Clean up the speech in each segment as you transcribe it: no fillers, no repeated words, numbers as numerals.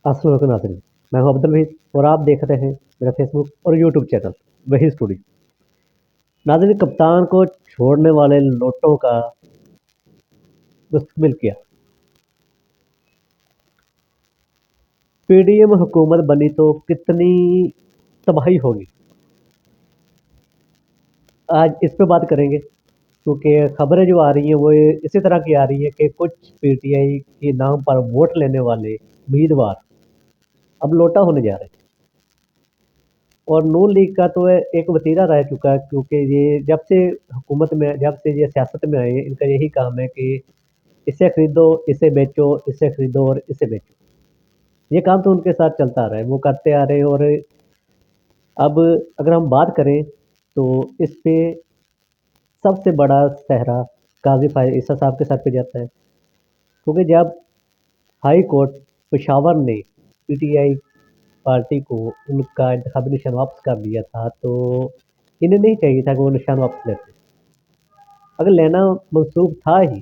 अस्सलाम वालेकुम नाज़रीन, मैं हूं अब्दुल वहीद और आप देख रहे हैं मेरा फेसबुक और यूट्यूब चैनल वही स्टूडियो। नाज़रीन, कप्तान को छोड़ने वाले लोटों का मुस्तकबिल क्या? पीडीएम हुकूमत बनी तो कितनी तबाही होगी, आज इस पे बात करेंगे। क्योंकि खबरें जो आ रही हैं वो इसी तरह की आ रही है कि कुछ पीटीआई के नाम पर वोट लेने वाले उम्मीदवार अब लोटा होने जा रहे हैं। और नून लीग का तो एक वतीरा रह चुका है, क्योंकि ये जब से ये सियासत में आए इनका यही काम है कि इसे खरीदो, इसे बेचो, इसे खरीदो और इसे बेचो। ये काम तो उनके साथ चलता आ रहा है, वो करते आ रहे हैं। और अब अगर हम बात करें तो इस पे सबसे बड़ा सहरा काजी फायद ईसा साहब के सर पे जाता है। क्योंकि जब हाई कोर्ट पेशावर ने पीटीआई पार्टी को उनका इंतखाबी निशान वापस कर दिया था, तो इन्हें नहीं चाहिए था कि वो निशान वापस लेते। अगर लेना मंसूब था ही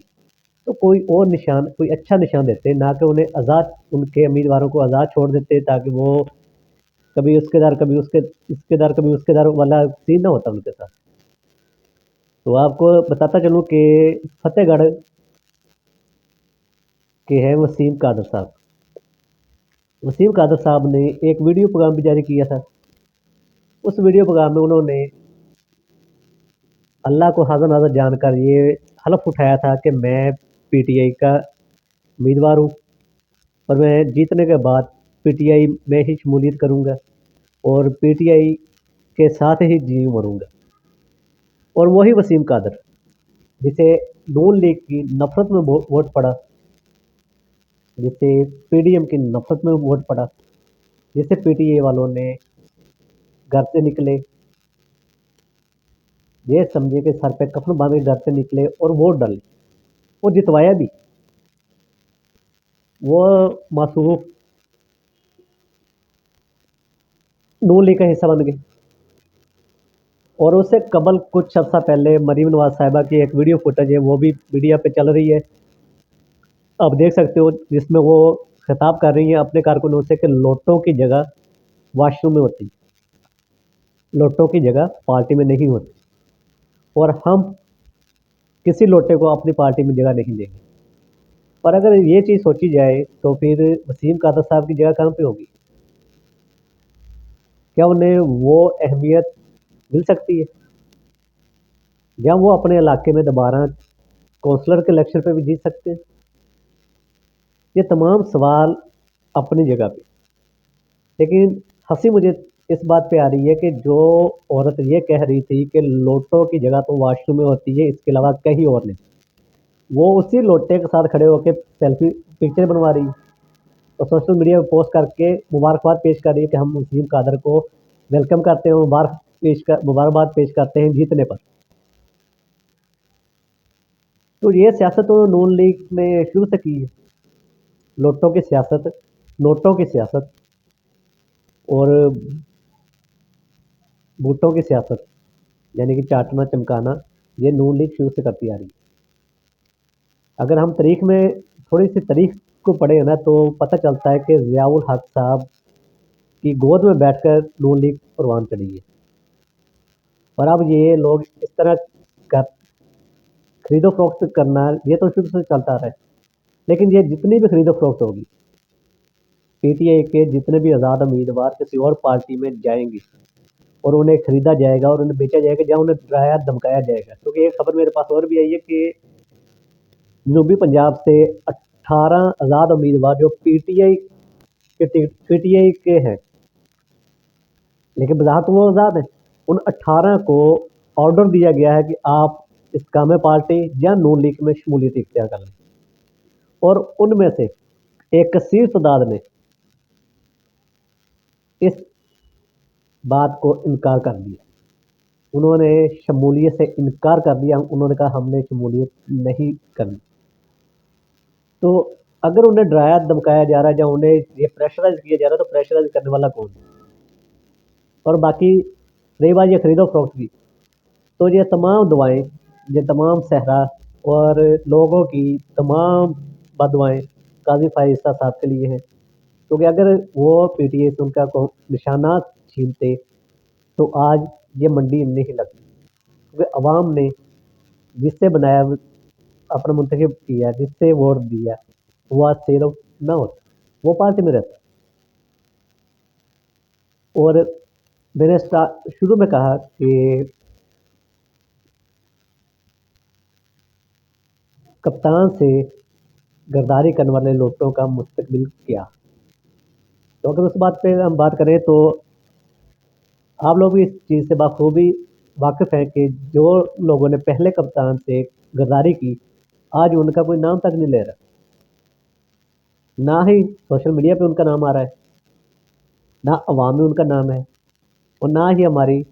तो कोई और निशान, कोई अच्छा निशान देते, ना कि उन्हें आज़ाद, उनके उम्मीदवारों को आज़ाद छोड़ देते, ताकि वो कभी उसके दर कभी उसके इसके दर कभी उसके दर वाला सीन ना होता उनके साथ। तो आपको बताता चलूँ कि फतेहगढ़ के हैं वसीम कादर साहब। वसीम कादर साहब ने एक वीडियो पैगाम भी जारी किया था। उस वीडियो पैगाम में उन्होंने अल्लाह को हाज़िर नाज़िर जानकर ये हलफ उठाया था कि मैं पीटीआई का उम्मीदवार हूँ और मैं जीतने के बाद पीटीआई में ही शमूलियत करूँगा और पीटीआई के साथ ही जी मरूँगा। और वही वसीम कादर जिसे नून लीग की नफरत में वोट पड़ा, जिसे पीडीएम की नफरत में वोट पड़ा, जिसे पीटीआई वालों ने घर से निकले, ये समझे कि सर पे कफन बांध के घर से निकले और वोट डाले, वो जितवाया भी। वो मासूम नून लीग का हिस्सा बन गए। और उससे कबल कुछ अर्सा पहले मरीम नवाज साहिबा की एक वीडियो फुटेज है, वो भी मीडिया पे चल रही है, आप देख सकते हो, जिसमें वो खिताब कर रही हैं अपने कारकुनों से कि लोटों की जगह वॉशरूम में होती, लोटों की जगह पार्टी में नहीं होती, और हम किसी लोटे को अपनी पार्टी में जगह नहीं देंगे। पर अगर ये चीज़ सोची जाए तो फिर वसीम कादर साहब की जगह कहाँ पे होगी? क्या उन्हें वो अहमियत मिल सकती है जब वो अपने इलाके में दोबारा कौंसलर के इलेक्शन पे भी जीत सकते हैं? ये तमाम सवाल अपनी जगह पे, लेकिन हंसी मुझे इस बात पे आ रही है कि जो औरत ये कह रही थी कि लोटों की जगह तो वॉशरूम में होती है, इसके अलावा कहीं और नहीं, वो उसी लोटे के साथ खड़े होकर सेल्फी पिक्चर बनवा रही है और सोशल मीडिया पे पोस्ट करके मुबारकबाद पेश कर रही है कि हम वसीम कादर को वेलकम करते हैं, मुबारकबाद पेश करते हैं जीतने पर। तो ये सियासत तो नून लीग ने शुरू से की है, लोटों की सियासत, नोटों की सियासत और बूटों की सियासत, यानी कि चाटना चमकाना, ये नून लीग शुरू से करती आ रही है। अगर हम तारीख में थोड़ी सी तारीख को पढ़े ना तो पता चलता है कि ज़ियाउल हक साहब की गोद में बैठकर नून लीग परवान चढ़ी है। और अब ये लोग इस तरह का खरीदो फरोख्त करना, ये तो शुरू से चलता रहा है। लेकिन ये जितनी भी खरीदो फरोख्त होगी, पीटीआई के जितने भी आज़ाद उम्मीदवार किसी और पार्टी में जाएंगे और उन्हें खरीदा जाएगा और उन्हें बेचा जाएगा या उन्हें डराया धमकाया जाएगा। क्योंकि एक खबर मेरे पास और भी आई है कि जनूबी पंजाब से 18 आज़ाद उम्मीदवार जो पीटीआई के हैं, लेकिन बाज़ाहिर तो वो आज़ाद हैं, उन 18 को ऑर्डर दिया गया है कि आप इस्काम पार्टी या नून लीग में शमूलियत इख्तियार कर लें। और उनमें से एक कसीर तादाद ने इस बात को इनकार कर दिया, उन्होंने शमूलियत से इनकार कर दिया, उन्होंने कहा हमने शमूलियत नहीं करनी। तो अगर उन्हें डराया धमकाया जा रहा है या उन्हें ये प्रेशराइज किया जा रहा है, तो प्रेशराइज करने वाला कौन है? और बाकी रही बात ये खरीदो फरोख्त की, तो ये तमाम दुआएं, ये तमाम सहरा और लोगों की तमाम बदुआएं काजी फायद ईसा साहब के लिए हैं। क्योंकि अगर वो पीटीआई से उनका निशाना छीनते तो आज ये मंडी नहीं लगती, क्योंकि अवाम ने जिससे बनाया अपना मुंतखब किया, जिससे वोट दिया, वो आज सेल ना होता, वो पार्टी में रहता। और मैंने शुरू में कहा कि कप्तान से गद्दारी करने वाले लोगों का मुस्तकबिल क्या। तो अगर उस बात पे हम बात करें तो आप लोग भी इस चीज़ से बखूबी वाकिफ़ हैं कि जो लोगों ने पहले कप्तान से गद्दारी की, आज उनका कोई नाम तक नहीं ले रहा, ना ही सोशल मीडिया पे उनका नाम आ रहा है, ना अवाम में उनका नाम है, और ना ही हमारी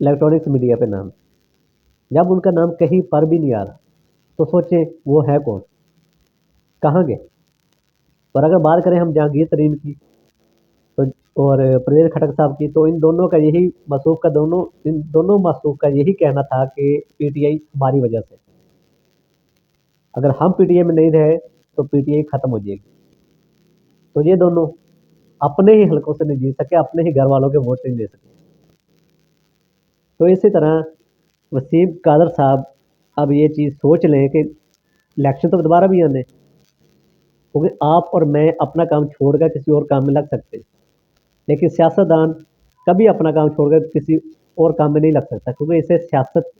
इलेक्ट्रॉनिक्स मीडिया पे नाम। जब उनका नाम कहीं पर भी नहीं आ रहा तो सोचें वो है कौन, कहाँ गए। और अगर बात करें हम जहांगीर तरीन की तो और परवेज़ खटक साहब की, तो इन दोनों का यही इन दोनों मसूख का यही कहना था कि पीटीआई हमारी वजह से, अगर हम पीटीआई में नहीं रहे तो पीटीआई खत्म हो जाएगी। तो ये दोनों अपने ही हलकों से नहीं जीत सके, अपने ही घर वालों के वोट नहीं दे सके। तो इसी तरह वसीम कादर साहब अब ये चीज़ सोच लें कि इलेक्शन तो दोबारा भी आने, क्योंकि आप और मैं अपना काम छोड़कर किसी और काम में लग सकते हैं, लेकिन सियासतदान कभी अपना काम छोड़कर किसी और काम में नहीं लग सकता, क्योंकि इसे सियासत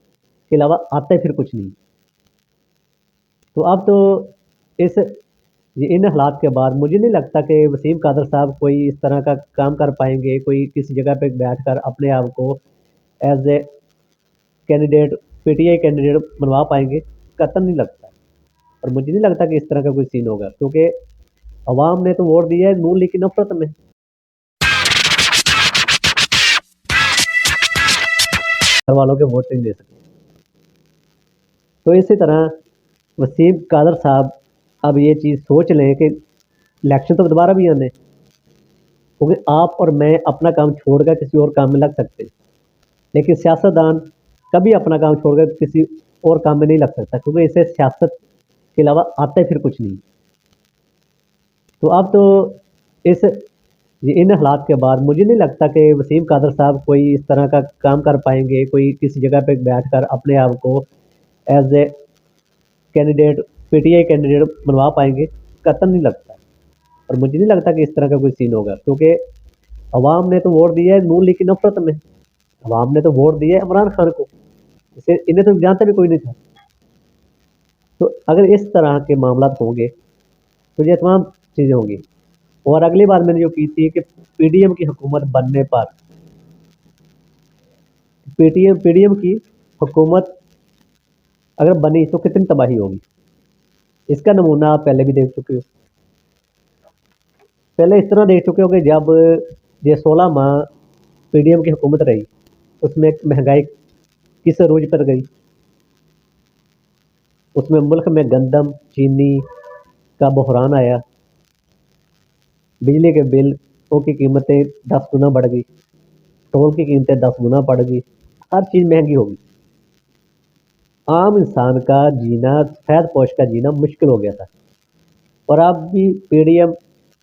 के अलावा आता ही फिर कुछ नहीं। तो अब तो इस इन हालात के बाद मुझे नहीं लगता कि वसीम कादर साहब कोई इस तरह का काम कर पाएंगे, कोई किसी जगह पे बैठकर अपने आप को as a candidate, PTI candidate बनवा पाएंगे, कतई नहीं लगता। और मुझे नहीं लगता कि इस तरह का कोई सीन होगा, क्योंकि अवाम ने तो वोट दिया है नून लीग की नफरत में, घर वालों के वोट नहीं दे सकते। तो इसी तरह वसीम कादर साहब अब ये चीज़ सोच लें कि इलेक्शन तो दोबारा भी आने, क्योंकि आप और मैं अपना काम छोड़कर किसी और काम में लग सकते हैं, लेकिन सियासतदान कभी अपना काम छोड़कर किसी और काम में नहीं लग सकता, क्योंकि इसे सियासत के अलावा आता ही फिर कुछ नहीं। तो अब तो इस इन हालात के बाद मुझे नहीं लगता कि वसीम कादर साहब कोई इस तरह का काम कर पाएंगे, कोई किसी जगह पे बैठकर अपने आप को as a candidate, PTI candidate बनवा पाएंगे, कतई नहीं लगता। और मुझे नहीं लगता कि इस तरह का कोई सीन होगा, क्योंकि अवाम ने तो वोट दिया है नून लीग की नफरत में, अवाम ने तो वोट दिया है इमरान खान को, इसे इन्हें तो जानता भी कोई नहीं था। तो अगर इस तरह के मामला होंगे तो ये तमाम चीज़ें होंगी। और अगली बात मैंने जो की थी कि पीडीएम की हुकूमत बनने पर पीडीएम की हुकूमत अगर बनी तो कितनी तबाही होगी, इसका नमूना आप पहले भी देख चुके हो। पहले इस तरह देख चुके हो कि जब ये 16 माह पीडीएम की हुकूमत रही, उसमें महंगाई किस अरूज पर गई, उसमें मुल्क में गंदम चीनी का बहरान आया, बिजली के बिलों की कीमतें 10 गुना बढ़ गई, टोल की कीमतें 10 गुना बढ़ गई, हर चीज़ महंगी होगी, आम इंसान का जीना, सफेद पोश का जीना मुश्किल हो गया था। और अब भी पीडीएम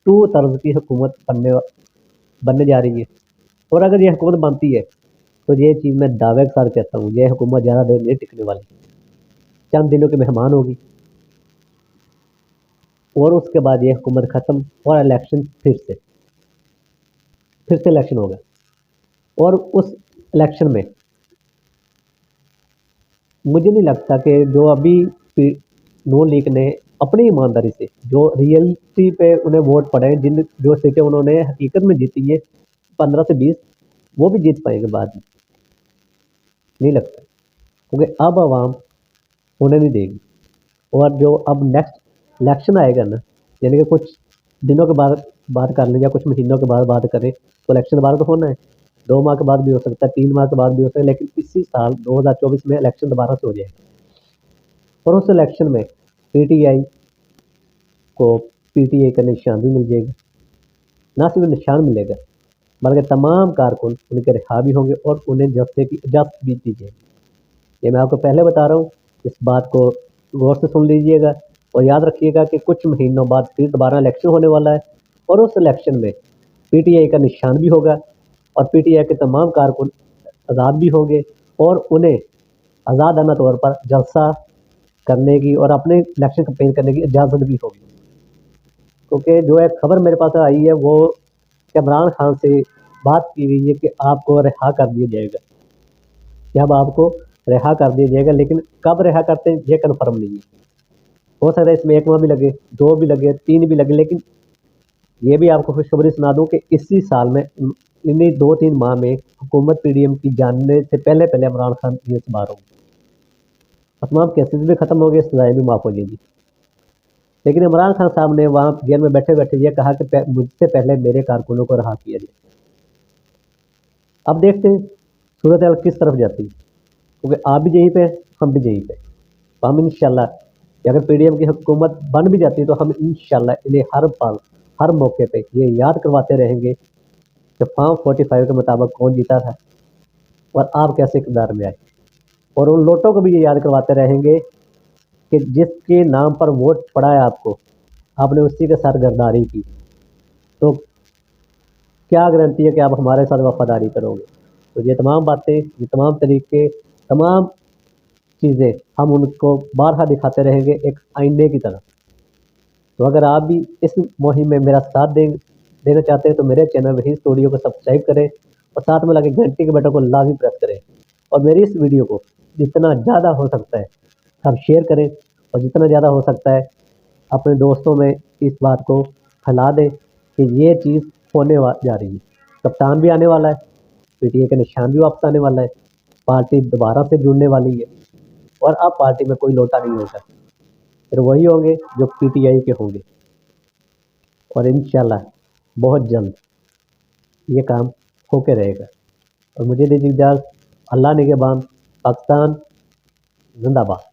2 तर्ज की हुकूमत बनने जा रही है। और अगर ये हुकूमत बनती है तो ये चीज़ मैं दावे के साथ कहता हूँ, ये हुकूमत ज़्यादा देर नहीं टिकने वाली, चंद दिनों के मेहमान होगी और उसके बाद ये हुकूमत ख़त्म और इलेक्शन फिर से इलेक्शन होगा। और उस इलेक्शन में मुझे नहीं लगता कि जो अभी नून लीग ने अपनी ईमानदारी से जो रियलिटी पे उन्हें वोट पड़े, जिन जो सीटें उन्होंने हकीकत में जीती है 15 से 20, वो भी जीत पाएंगे बाद में, नहीं लगता, क्योंकि अब आवाम उन्हें नहीं देगी। और जो अब नेक्स्ट इलेक्शन आएगा ना, यानी कि कुछ दिनों के बाद बात कर लें या कुछ महीनों के बाद बात करें, तो इलेक्शन दोबारा तो होना है, 2 माह के बाद भी हो सकता है, 3 माह के बाद भी हो सकता है, लेकिन इसी साल 2024 में इलेक्शन दोबारा से हो जाएगा। और उस इलेक्शन में पीटीआई को पीटीआई का निशान भी मिल जाएगा, ना सिर्फ निशान मिलेगा बल्कि तमाम कारकुन उनके रिहा भी होंगे और उन्हें जब्त भी दी जाएगी। ये मैं आपको पहले बता रहा हूँ, इस बात को गौर से सुन लीजिएगा और याद रखिएगा कि कुछ महीनों बाद फिर दोबारा इलेक्शन होने वाला है और उस इलेक्शन में पीटीआई का निशान भी होगा और पीटीआई के तमाम कारकुन आज़ाद भी होंगे और उन्हें आज़ादाना तौर पर जलसा करने की और अपने इलेक्शन कैंपेन करने की इजाज़त भी होगी। क्योंकि जो एक खबर मेरे पास आई है वो इमरान खान से बात की गई है कि आपको रिहा कर दिया जाएगा, कि अब आपको रिहा कर दिया जाएगा, लेकिन कब रिहा करते हैं ये कन्फर्म नहीं है। हो सकता है इसमें 1 माह भी लगे, 2 भी लगे, 3 भी लगे, लेकिन ये भी आपको खुशखबरी सुना दूं कि इसी साल में इन्हीं 2-3 माह में हुकूमत पीडीएम की जानने से पहले पहले इमरान खान जेल से बाहर होंगे, तमाम केसेस भी खत्म हो गए, सजाएं भी माफ़ हो जाएगी। लेकिन इमरान खान साहब ने वहाँ जेल में बैठे बैठे ये कहा कि मुझसे पहले मेरे कारकुनों को रहा किया जाए। अब देखते हैं सूरत हाल किस तरफ जाती है, क्योंकि आप भी यहीं पे, हम भी यहीं पे। तो हम इंशाल्लाह अगर पीडीएम की हुकूमत बन भी जाती है तो हम इंशाल्लाह इन्हें हर पल हर मौके पे ये याद करवाते रहेंगे कि फॉर्म 45 के मुताबिक कौन जीता था और आप कैसे इक़्तिदार में आए, और उन लोटों को भी ये याद करवाते रहेंगे कि जिसके नाम पर वोट पड़ा है आपको, आपने उसी के साथ गद्दारी की, तो क्या गारंटी है कि आप हमारे साथ वफादारी करोगे। तो ये तमाम बातें, ये तमाम तरीके, तमाम चीज़ें हम उनको बारहा दिखाते रहेंगे एक आईने की तरह। तो अगर आप भी इस मुहिम में मेरा साथ देना चाहते हैं तो मेरे चैनल वही स्टूडियो को सब्सक्राइब करें और साथ में लगे घंटी के बटन को लाजमी प्रेस करें और मेरी इस वीडियो को जितना ज़्यादा हो सकता है आप शेयर करें और जितना ज़्यादा हो सकता है अपने दोस्तों में इस बात को फैला दें कि ये चीज़ होने जा रही है। कप्तान भी आने वाला है, पीटीए का निशान भी वापस आने वाला है, पार्टी दोबारा से जुड़ने वाली है और अब पार्टी में कोई लोटा नहीं होगा, फिर वही होंगे जो पीटीआई के होंगे और इंशाल्लाह बहुत जल्द ये काम होके रहेगा। और मुझे दीजिए इजाज़त, अल्लाह निगहबान, पाकिस्तान जिंदाबाद।